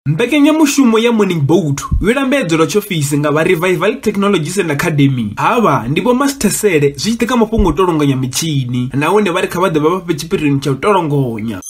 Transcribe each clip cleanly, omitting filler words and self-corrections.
Mbekanyamushumo ya Morning Boat yo lambedzwa tshiofisi nga vha Revival Technologies and Academy. Hava ndi vho Master Sele zwi tshi tika mafhungo tolonganya mitshini nahone vha ri kha vha ḓe vha fhe tshipirini tsha u tolongonya.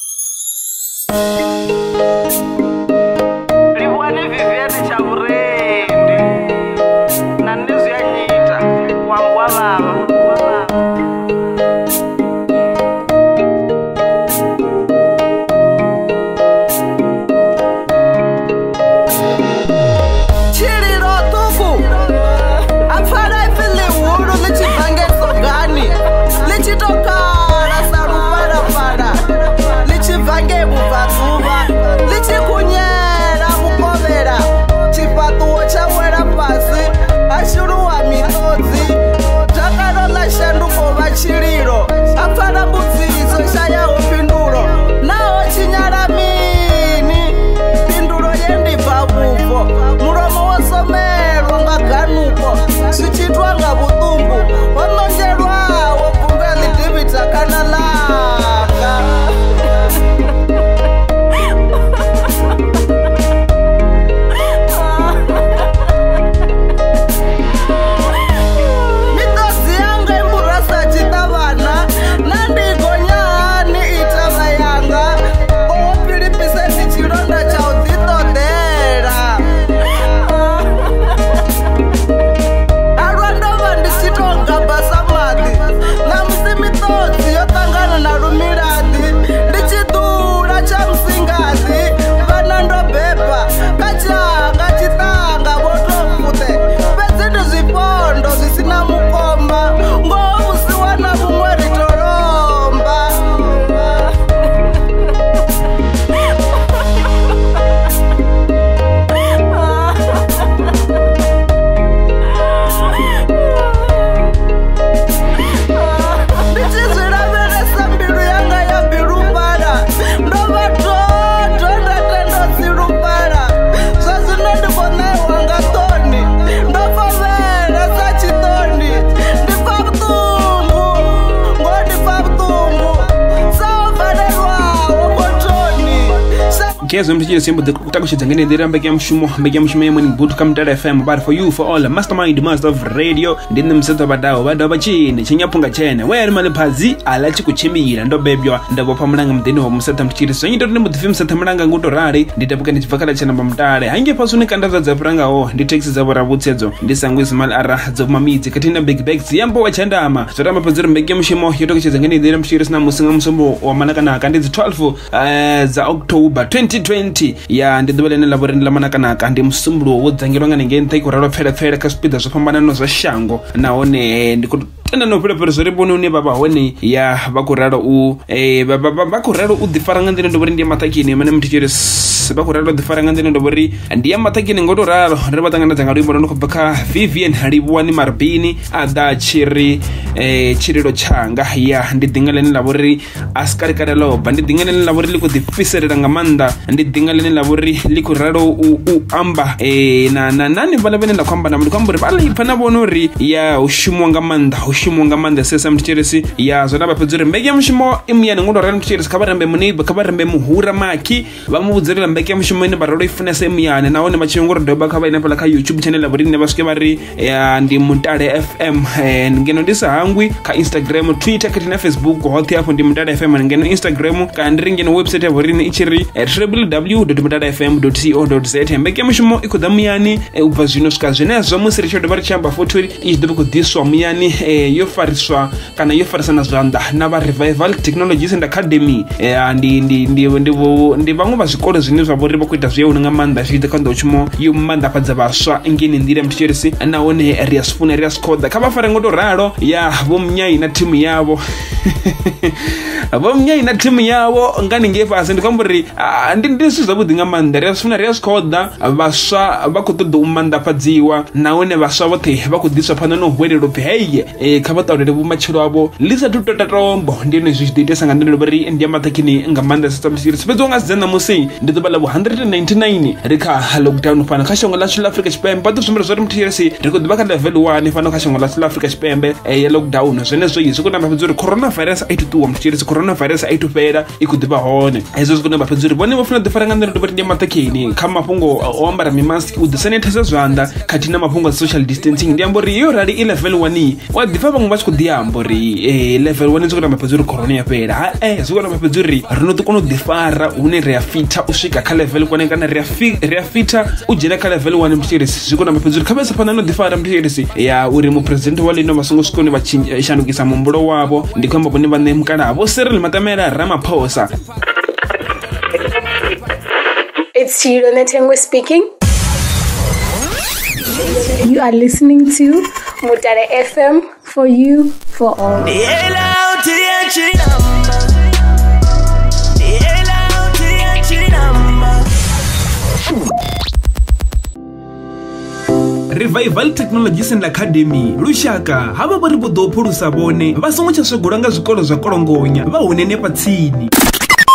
Kezo mtijile simbo kutakushidza ngene ndira mbekanyamushumo ya Morning Boat kamtala FM but for you for all mastermind master of radio ndine mseto badawo bachine chinyapunga chene were mali phazi ala chikuchimira ndo bebyo ndabopha mulanga mdeni wa mseta mtchiriso nyito ndi mudhifi mseta mulanga nguto rari nditabuka ndichivakala chana pamtale hange pasuni kandaza dzapuranga o ndi taxi za borabutsedzo ndisangwe small ara dzomamidzi katina big bags yambo wachandama zotama pazira mbekanyamushumo yotokuchidza ngene ndira mtchiriso na musinga musombo wa manakanaka ndi 12 za October 2020 ya ndidwelene laborini la manakanaka ndi msumbulo wodzangirwa nga nenge ntaiko ralo pfela ka speed zo fambana no za shango naone ndikutenda no pele zori bono ne baba hone ya bakuralo u bakuralo u difaranga ndine ndobori ndi matakini mane mtijere bakuralo difaranga ndine ndobori ndi matakini ngoto ralo ri batangana dzanga rimbo ndo kubaka Vivian Halibwani Marbini ada chiriro changa ya ndidingalene labori askari kadalo bandi dingalene labori liko difiserera ngamanda ndidingalene labori liko ralo u amba na nani bala bene nakwamba na mukambure bala ipana bonori ya ushimwa ngamanda sesa mtcheresi ya zona bapedzere mbekanyamushumo imuyana ngondo ralo mtcheresi kabarembe muhura maki bamubudzerela mbekanyamushumo ine baralo ifunesa imuyana naone machingoro ndoba kaba ine pala ka YouTube channel labori ne basuke bari ya ndi Mutale FM ngeno ndisa hangwi ka Instagram Twitter katina Facebook hothi hapo ndi Mutale FM ngeno Instagram ka ndringeno website ya borini ichiri www.mutadefm.co.za mbekanyamushumo ikudamuyani ubazino skazvenezo musiricho dobari chamba foturi ichidobeko diswa muyani yofariswa kana yofarisana zvanda na va Revival Technologies and Academy ndi vamwe vazvikoro zvine zvavori vakuita zveuna ngamanda zviita kanda uchimo yomanda padza vaswa ngeni ndira mticheresi naone riasfuna riascoda kavafara ngoto raro ya vomunyai na timu yavo vomunyai na timu yavo ngani ngefasi ndikamburi ndisizva vudhi ngamanda riasfuna riascoda vaswa vakutoda umanda padziwa naone vaswa vote vakudiswa pano nohwerero pe heye kha vha ṱaulele vhumatshelo havho ḽi sathu tota tombo. Ndi yone zwi tshi ḓo itesa nga nḓila uri ndi ya maṱhakhini nga maanḓa sa mutshiri fhedzi nga sedza ṋamusi ndi ḓuvha ḽa 199 ri kha lockdown fhano kha shango ḽashu ḽa Afrika Tshipembe. Vha ḓo sumbedza zwa uri muthetshelesi ri khou ḓivha kha level 1 fhano kha shango ḽashu ḽa Afrika Tshipembe ya lockdown. Zwenezwo zwi khou namba fhedza uri coronavirus a i tu ṱuwa muthetshelesi, coronavirus a i tu fhela i khou ḓivha hone. Hezwo zwi khou namba fhedza uri vhone vha funa ḓi fara nga nḓila uri ndi ya maṱhakhini kha mafhungo o ambara mimask, u ḓi sanitizer zwanḓa khathihi na mafhungo a social distancing. Ndi amba uri iyo rali i level 1 wa ḓi pfha vhaṅwe vha tshi khou ḓi amba uri level 1 zwi khou namba fhedza uri corona ya fhela. Zwi khou namba fhedza uri ri no ḓi kona u ḓi fara hune ri a fitha u swika kha level 1 kana ri a fitha u dzhena kha level 1 muthetshelesi. Zwi khou namba fhedza uri kha vha sa phanḓa no ḓi fara muthetshelesi ya uri muphuresidennde wa ḽino vha songo swika hune vha shandukisa muhumbulo wavho. Ndi khou amba vhone vhaṋe mukalaha Vho Cyril Matamela Ramaphosa. It's Chiro Netengwe speaking. You are listening to Mutare FM, for you, for all. Revival Technology Center Academy lushaka hava vari vho ḓo phulusa vhone vha songo tsha swegula nga zwikolo zwa kolongonya vha hune pa tsini.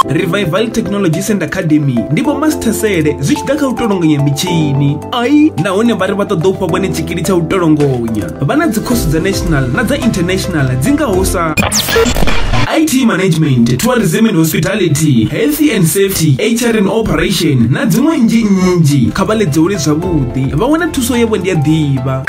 Revival Technology Center Academy ndi vho mastersele zwi tshi ḓa kha u tolongonya mitshini ai nahone vha ri vha ṱoḓa u fha vhone tshikili tsha u tolongonya. Vha na dzikhosi dza national na dza international dzi ngaho sa IT Management, Tourism and Hospitality, Health and Safety, HR and Operation na dziṅwe nnzhi kha vha ḽedzeule zwavhuḓi. Vha wana thuso yavho ndi ya ḓivha.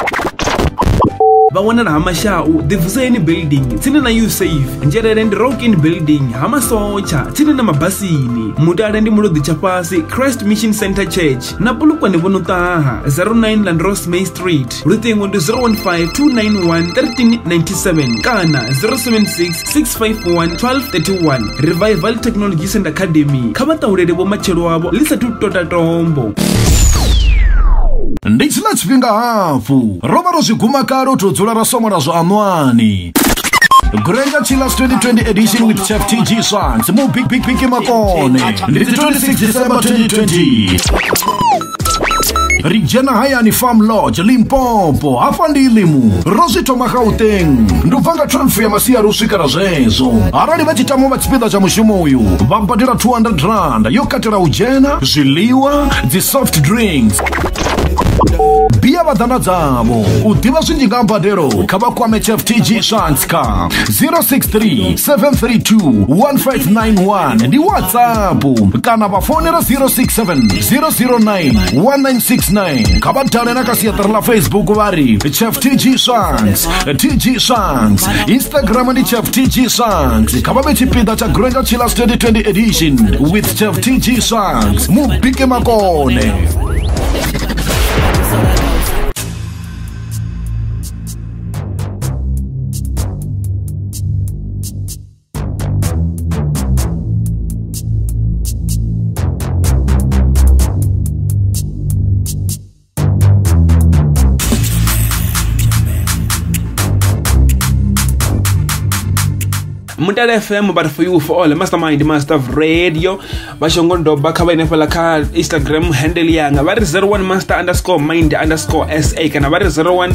Vha wana na Hamashau, the Vusaini Building, tsini na USAFE, Njerere and Rockin Building, Hamasocha, tsini na Mabasini, Mutale ndi Mulodi Chapasi, Christ Mission Center Church, na Polokwane vho no ṱaha 09 Landros May Street, luṱingo ndi 015-291-1397 kana 076-651-1231. Revival Technology Center Academy kha vha ṱaulele vho matshelo avho ḽi sathu tota tombo. Ndi tsina tshifhinga hafu ro vha ro zwi guma kale to dzula ra somora zwa anwani. Granger Chillers 2020 edition with Chef TG Swanks mo big makone. Ndi 26 December 2020. Rijena Hayani Farm Lodge Limpopo afandilimu Rosito Gauteng ndubvanga 12 ya masiya ruswikara zvezo arali vachitamo vachipedza cha mushumo uyu vabhadhira 200 rand yo katela ujena zviḽiwa dzi soft drinks Bia vadana dzavo udiva zwinji nga mbadelo kha vha kwame Chef TG Shanks ka 063-732-1591 ndi WhatsApp kana vha fonera 067-009-1969 kha vha dale na kasiaṱari la Facebook vari Chef TG Shanks, TG Shanks, Instagram ndi Chef TG Shanks. Kha vha vhe tshipiḓa cha Granger Chillers 2020 edition with Chef TG Shanks mubike makone. Mutale FM, but for you, for all, Mastermind, Master of Radio. Bashongondo baka ba inefala ka Instagram handle yanga. Bari 01 master underscore mind underscore SA. Kana bari 01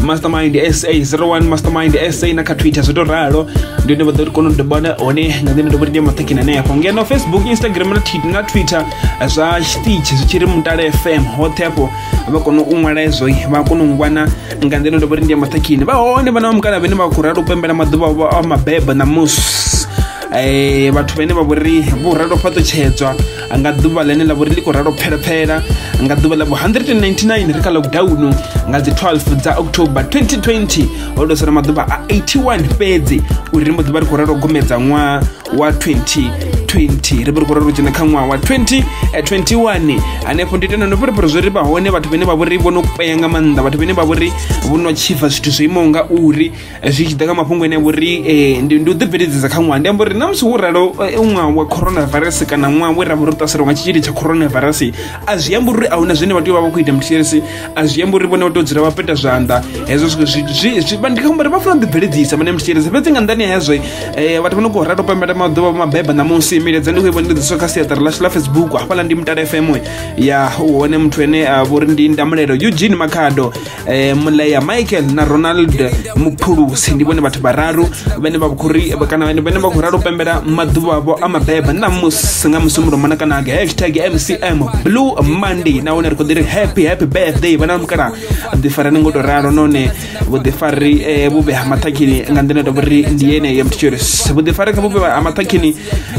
mastermind SA, 01 mastermind SA na ka Twitter. So do raro. Ndio nebo do kono do bana one ngandene do bari mataki na neya. Pongea no Facebook, Instagram na Twitter. Asa stitch so chiri Mutale FM hotepo. Abakono umwalezo bakono ngwana ngandene do bari mataki. Ba one bana mkana bene ba kuraro pembela maduba ba mabeba na batho bene ba bori bo rado phatotshetswa anga duba lene la bori liko rado phela anga duba la 199 re ka lockdown nga dzi 12 dza October 2020 odo sera maduba a 81 fedzi uri mo duba ri ko rado gomedza nwa wa 2020 re bri ko rado jena kha nwa wa 2021 ane ponditena no pore zwo ri ba hone batho bene ba bori bono kupeya nga manda batho bene ba bori bono chifa zwithu zwo imonga uri zwi tshi daga mafhungo ene bori ndi u ḓibveledzisa kha nwa ndi amba uri na musi wo ralo nwa wa coronavirus kana nwa we ra bori ṱaselwa nga tshitzhili tsha coronavirus a zwi amba uri ahuna zwine vha tea u vha vha khou ita mthetshelesi a zwi amba uri vhone vha tea u dzula vha peta zwanḓa hezwo zwithu ndi khou ri vha funa ḓibveledzisa vhane mthetshelesi fhedzi nga nnḓani ha hezwo vhathu vha no khou rata u pembela maḓuvha mabeba ṋamusi milaedza ndi khou i vhona ndi kha siaṱari ḽashu ḽa Facebook hafhaḽa ndi Mutale FM ya u hone muthu ene a vho ri ndi Ndamulelo Eugene Makhado Muleya Michael na Ronald Muphulusi ndi vhone vhathu vhararu vhane vha khou ri kana vhane vha khou rata u pembela maḓuvha avho a mabeba ṋamusi nga musumbulo manakana #MCM Blue Monday na hone ri khou ḓi ri happy birthday vhana mukala ḓifara ni ngo to ralo none vhuḓifari vhube ha maṱhakhini nga nḓila ndo uri ndi ene ya mthetshelesi vhuḓifari kha vhube ha maṱhakhini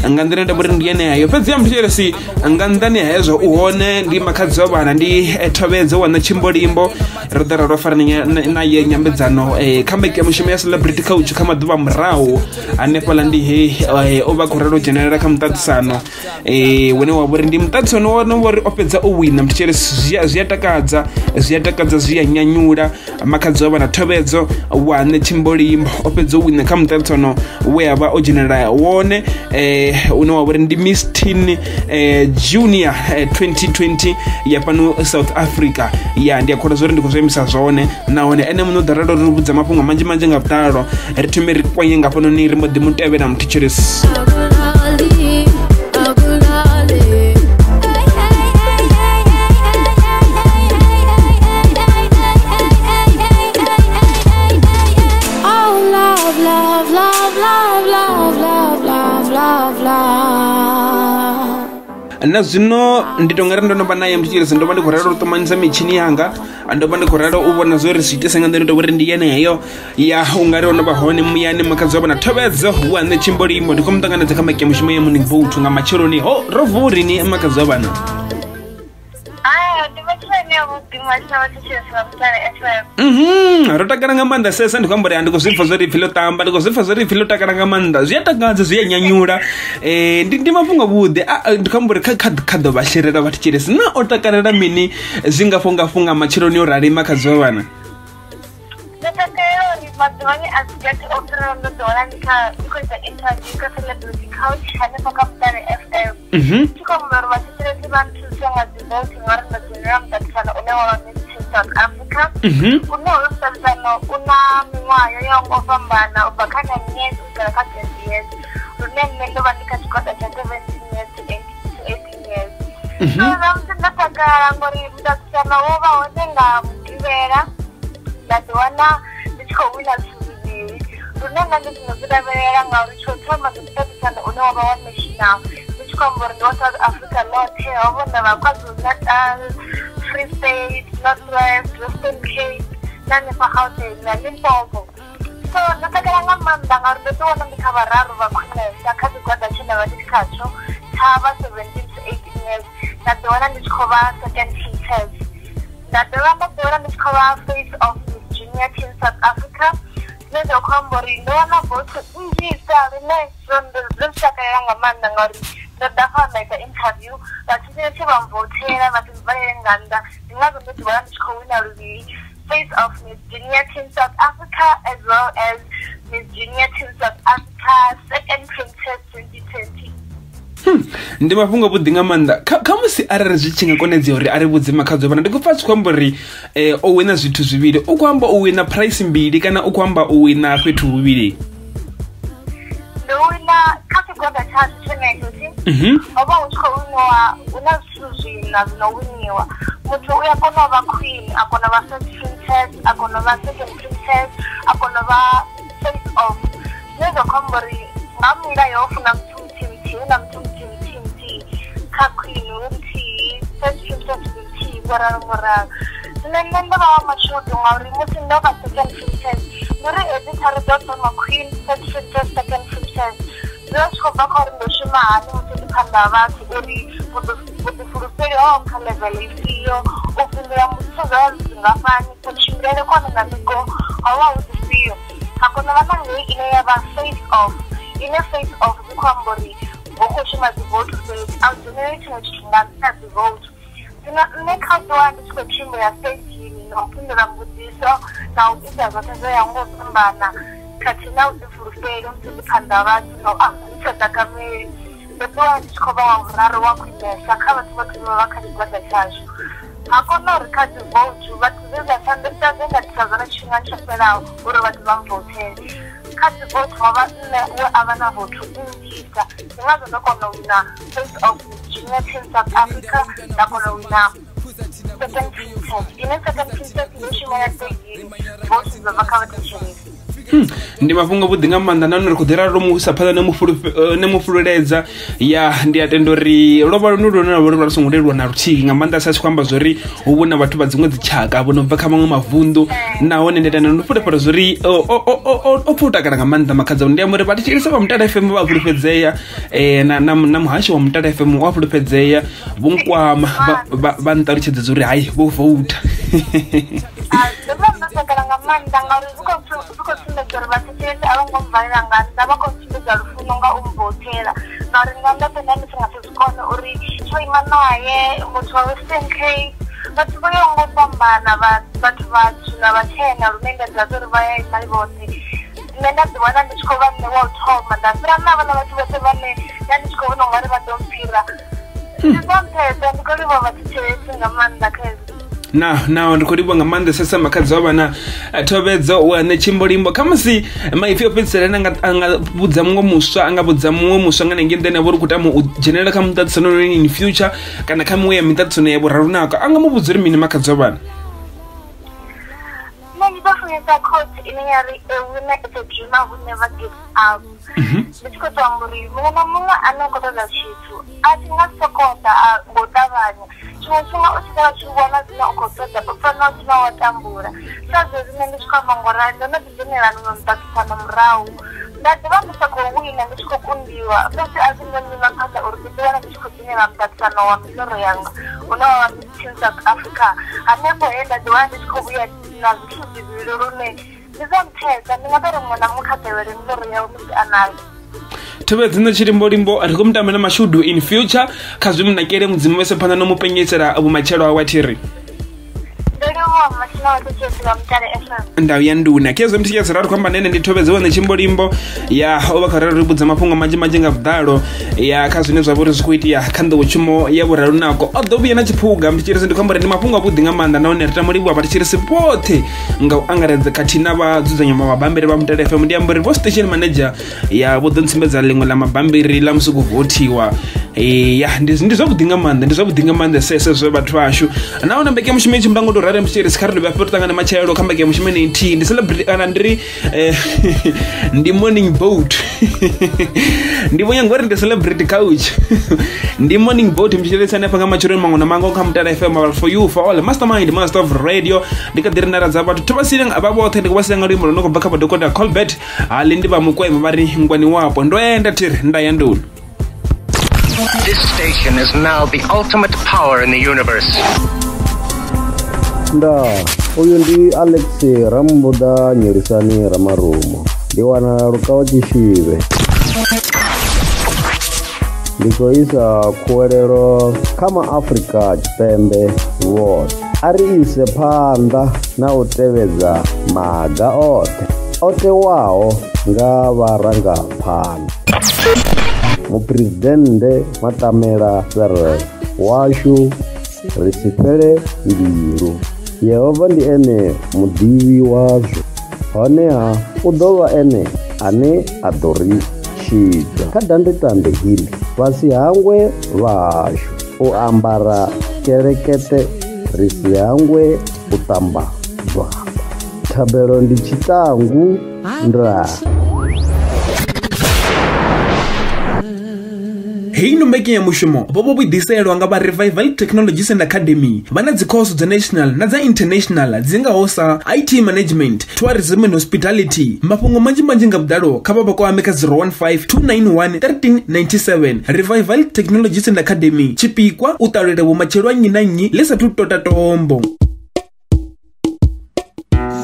nga nḓila ndo uri ndi ene yayo fhedzi ya mthetshelesi nga nnḓani ha hezwo u hone ndi makhadzi wa vhana ndi Thobedza wa na Chimbolimbo ro ḓa ro fara na ye nyambedzano kha mbekanyamushumo ya Celebrity Coach kha maḓuvha murahu hanefhaḽa ndi he o vha khou ralo dzhenelela kha muṱaṱisano wone wa vhori ndi muṱaṱisano wono vhori o fhedza o wina mthetshelesi zwi a takadza zwi a nyanyula makhadzi wa vhana Thobedza wa na Chimbolimbo o fhedza o wina kha muṱaṱisano we a vha o dzhenelela wone une wa vhori ndi Miss Teen Junior 2020 ya fhano South Africa ya ndi akhola zwori ndi khou zwemisa zwone nahone ene muno ḓaralo ri vhudza mafhungo manzhi nga vhuṱalo ri thome ri kwanye nga fhano ni ri mbo ḓi mutevhela mthetshelesi na zwino ndi tonga ri ndo no vha naye mthetshelesi ndo vha ndi khou ralo u ṱumanisa mitshini yanga ndo vha ndi khou ralo u vhona zwo ri zwi itisa nga nḓila ndo uri ndi yeneyo ya u nga ri ono vha hone muyani makhadzi wa vhana Thobedza wa na Chimbolimbo ndi khou muṱanganedza kha mbekanyamushumo ya Morning Boat nga matsheloni ro vurini makhadzi wa vhana ro takala nga maanḓa sesa ndi khou amba uri ndi khou zwipfa zwo ri pfhi ḽo tamba ndi khou zwipfa zwo ri pfhi ḽo takala nga maanḓa zwi a takadza zwi a nyanyula ndi mafhungo vhuḓi ndi khou amba uri kha ḓo vha sherela vhathetshelesi na o takalela mini zwi nga funga matsheloni o rali makhadzi wa vhana maḓuvhani a si gathi o fhiraho ndo ḓi wana ndi khou ita interview kha Celebrity Coach hanefho kha Mutale FM ndi khou amba uri vhathetshelesi vha nthusa nga dzi vote ngauri ndo dzhenelela muṱaṱisano une wa vha Miss Teen South Africa une hoyo muṱaṱisano u na miṅwaha yo yaho ngo fhambana u bva kha 9 years u swikela kha 20 years lune nṋe ndo vha ndi kha tshigwada tsha 17 years to 18 years so na musi ndo takala ngori muṱaṱisano wo vha hone nga Mugivhela nda ḓi wana khou wina zwithu zwivhili lune nṋe ndi zwino zwi lavhelela ngauri tsho thoma ndi muṱaṱisano une wa vha wa national ndi tshi khou amba uri ndi wa South Africa ḽoṱhe ho vhona vha KwaZulu-Natal, Free State, North West, Western Cape na hanefha Gauteng na Limpopo so ndo takala nga maanḓa ngauri ndo ḓi wana ndi kha vhararu vha khwinesa kha tshigwada tshe nda vha ndi khatsho tsha vha 17 to 18 years nda ḓi wana ndi tshi khou vha second teachers nda dovha nda ḓi wana ndi tshi khou vha face of Junior Teen South Africa zwine zwa khou amba uri ndo wana vote nnzhisa lune zwo takalela nga maanḓa ngauri ndo ḓa kha nda ita interview vhathetshelesi vha mvothela vha ḓi valele nga nnḓa ndi ngazwo ndo ḓi wana ndi tshi khou wina luvhili face of Miss Junior Teen South Africa as well as Miss Junior Teen South Africa second princess 2020 ndi mafhungo vhuḓi nga maanḓa kha musi arali zwi tshi nga konadzea uri ari vhudze makhadzi vhana ndi khou pfa tshi khou amba uri o wina zwithu zwivhili u khou amba u wina price mbili kana u khou amba u wina fhethu huvhili ndo wina kha tshigwada tshatshu tshenetsho ho vha hu tshi khou winiwa hu na zwithu zwina zwino winiwa muthu u ya kona u vha queen a kona u vha first princess a kona u vha second princess a kona u vha face off zwine zwa khou amba uri nga milayo ho funa muthu muthihi hu na muthu muthihi kha queen muthihi first princess muthihi ngoralo zwine nṋe ndo vha wa mashudu ngauri musi ndo vha second princess nduri hedzi thari dzo thoma queen first princess second princess zwi tshi khou bva kha uri ndo shuma hani musi ndi phanḓa ha vhathu uri vhuḓifulufheli ho kha level ifhio u fhindula muthu zwa zwingafhani kutshimbilele kwane na migo ho vha hu zwifhio ha kona vha na ngei ine ya vha face off ine face off zwi khou amba uri hu khou shuma dzi vote fhedzi a u dzheneli tshiṅwe tshithu nga nṱha dzi vote zwino nṋe kha ḓiwa ndi tshi khou tshimbila stagini na u fhindula mbudziso na u ita zwoṱhe zwo yaho nga u fhambana khathihi na vhuḓifulufheli musi ndi phanḓa ha vhathu na u amba ndi sa takameli bewa ndikoba nguraro wakwidesa kaba tubatuma bakabigwada cyasho akona rikazi vote batuzeza sande tazenda tsazana chinga chapela uri bati bamvote kazi vote wa abana vote indisa ngazo ndakona wina face of chinga South Africa ndakona wina second princess second princess nishimaya tegi vote zabakabati chini ndi mafhungo vhuḓi nga maanḓa na uri khuḓi ralo musa phanḓa na mufululedza ya ndi atendo ri lovha lune lune lwa vhori lwa songo leluwa na luthihi nga maanḓa sa tshi khou amba zwori hu vhona vhathu vha dziṅwe dzitshaka vho no bva kha maṅwe mavunḓu nahone ndi tenda ndo fulufhela zwori o pfa u takala nga maanḓa makhadza ndi amba uri vha thetshelesa vha Mutala FM vha fulufhedzea na muhasho wa Mutala FM wa fulufhedzea vho nkwama vha nṱalutshedza uri hayi vho vote Dor batete alongo mvalela nga ndaba kontshimbidza lufuno nga umbotela na uri nga ndo tenda ndi singa tsikona uri tsho imana ye muthu wa Western Cape bathu vho ngo fhambana bathu na vhatshena lumenda dza uri vha ya imali bote nenda dziwana ndi tshikho vha nne wa thoma nda fira na vhana vhathu vhote vhane ndi tshikho vhona ngari vha ḓo mphira ndi ḓo ndi kho livha vhathu nga maanḓa khaezo na ndi khou livha nga maanḓa sesa makhadzi wa vhana Thobedzo wane Chimbolimbo khamusi maipfi o fhedzisela anga vhudza muṅwe muswa anga vhudza muṅwe muswa nga nengeni ndene vho ri kutama u dzhenelela kha muṱaṱisano in future kana kha muṅwe ya miṱaṱisano ya vhuraru nako anga mu vhudza uri mini makhadzi wa vhana Many different coach in area we make the dream who never gives up. Because amuri munga anokota chitu ati ngasokota ngotavanya chosonga usika chibona zina ukotota ufana zina watambura sazo zine ndishikama ngoranda ndinela nomtakisana mrau ndadivambisa kuwina ndishikokundiwa bese azinganyima kanda urikidwana ndishikotinela mtakisana wa miloro yanga unawa South Africa anepo enda diwana ndishikobuya na vitu vilorone ndizamtheza ndingatari mwana mukhatewele miloro yawo misi anayo Thobedzo no Chimbolimbo ari kumtama na mashudu in future khazwi munakere mudzimu wese phanḓa no mupenyetsera vhumatshelo hawe thiri ndau ya nduna kezwo mthikedzera ri kwamba nene ndi Thobedzo wane Chimbolimbo ya ova kha ri budza mafhungo manzhi nga vudalo ya kha zwine zwa vhori zwi khou itea kha nḓowetshumo ya vhuraru nako o ḓo vhuya na tshiphuga mthikedzera ndi kwamba ndi mafhungo a vhuḓi nga maanḓa nahone ri tamulivhuwa vhathetshelesi vhoṱhe nga u angaredza khathihi na vhadzudzanya mabambiri vha Mutala FM ndi amba uri vho station manager ya vho ḓo ntsumbedza ḽiṅwe ḽa mabambiri ḽa musi khou vothiwa ya ndi zwavhuḓi nga maanḓa ndi zwavhuḓi nga maanḓa sese zwe vhathu vashu nahone mbekanyamushumo itshi mbango to rari mthikedzera kha ri dovha hafhu ri ṱangane matshelo kha mbekanyamushumo nthihi ndi celebrity kana ndiri ndi morning boat ndi vho nyanga uri ndi celebrity couch ndi morning boat mthikedzera hanefha nga matshelo mango na mango kha Mutala FM for you for all mastermind master of radio ndi kha ḓiri ndara dza vhathu thobasile aba vhoṱhe ndi kubasile nga luimbo lwo no khou bva kha Dr. Colbert ali ndi vha mukwema vha ri ngwani wapo ndo enda thiri nda ya nduna. This station is now the ultimate power in the universe. Uyu ndi Alex Rambuda Nyerisani Ramarumo. Ndi wana lukawa Tshive. Ndiko isa khuwelelo kama Africa Tshipembe vhoṱhe. Ari ise phanḓa na u tevhedza maga oṱhe o tewaho nga vharangaphanḓa. Mupresidente Matamela Cyril washu ri si fhele mbilu. Yehova ndi ene muḓivhi wazwo honeha u ḓo vha ene ane a ḓo ri tshidza kha dandetande hili fhasi hangwe vhashu u ambara kelekete ri si hangwe u ṱamba bvaba thabelo ndi tshiṱangu nda Hei no mbekanyamushumo vho vhuḓiselwa nga vha Revival Technologies and Academy vha na dzikhoso dza national na dza international dzi ngaho sa IT management, tourism and hospitality. Mafhungo manzhi nga vhudalo kha vha kwame kha 015 291 1397. Revival Technologies and Academy tshipikwa u ṱalulela vhumatshelo ha nnyi na nnyi ḽi sathu tota tombo.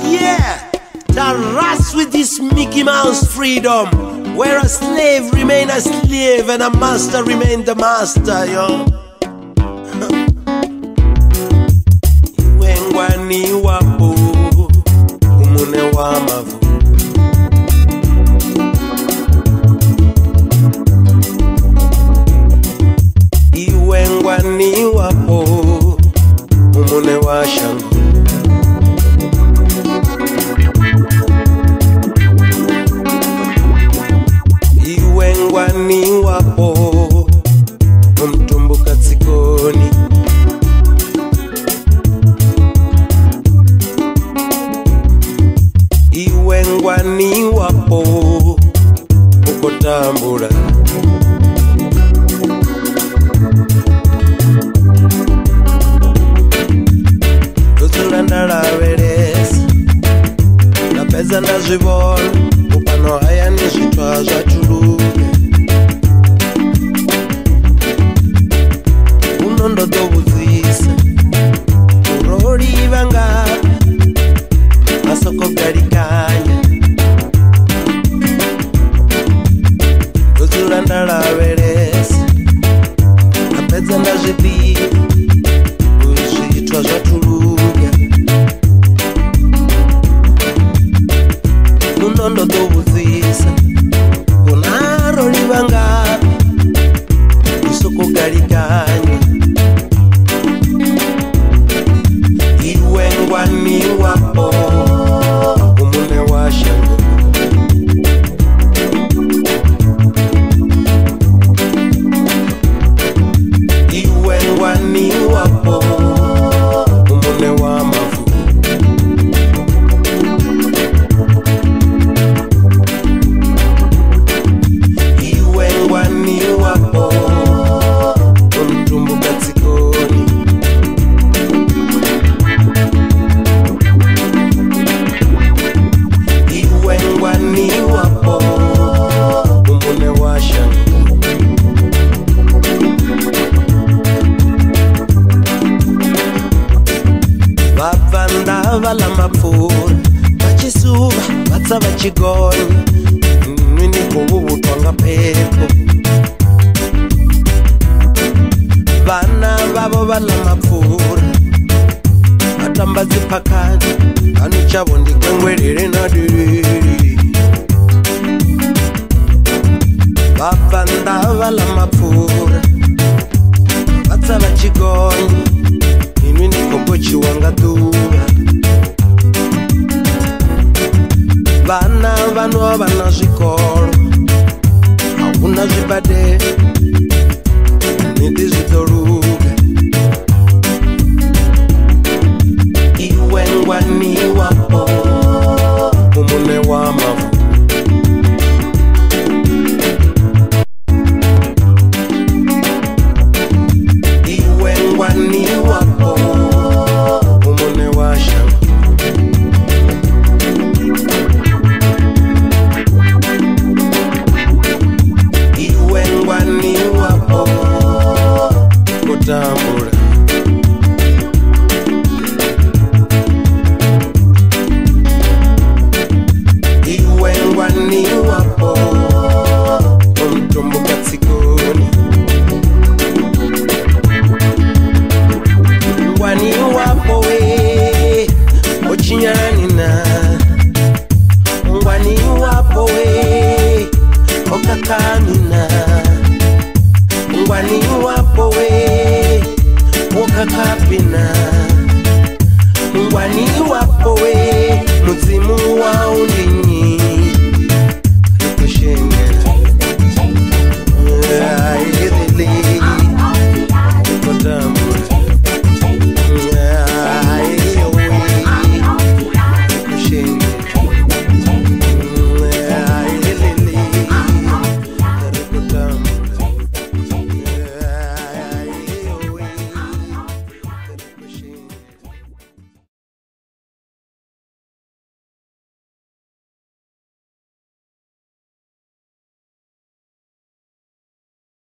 Yeah, the rust with this Mickey Mouse freedom. Where a slave remain a slave and a master remain the master, yo. Wengwani wapo, umune wa mavu. washangu iwe ngwani wapo umtumbuka tsikoni iwe ngwani wapo ukotambura ndalaveresa napedza ndazvivona upano haya nezvitwa zvatuluke unondotobudzisa uroriva ngapi masoko garikanya ndodzula ndalaveresa napedza ndazvidiva zvitwa zvatuluke unondotobudzisa unaro riva ngapi isoko garikanya iwe ngwani wapo umune washangu iwe ngwani wapo umune wa mafu iwe ngwani wapo umtumbuka tsikoni iwe ngwani wapo umune washangu vabvanda vala mapfura vachisuva vatsa vachigonya nwinikouvutwa ngapepo vana vavo vala mapfura vatamba dzipakani vanu chavo ndikwengwerere nadiriri vabvanda vala mapfura vatsa vachigonya inwi ndikombochiwanga tu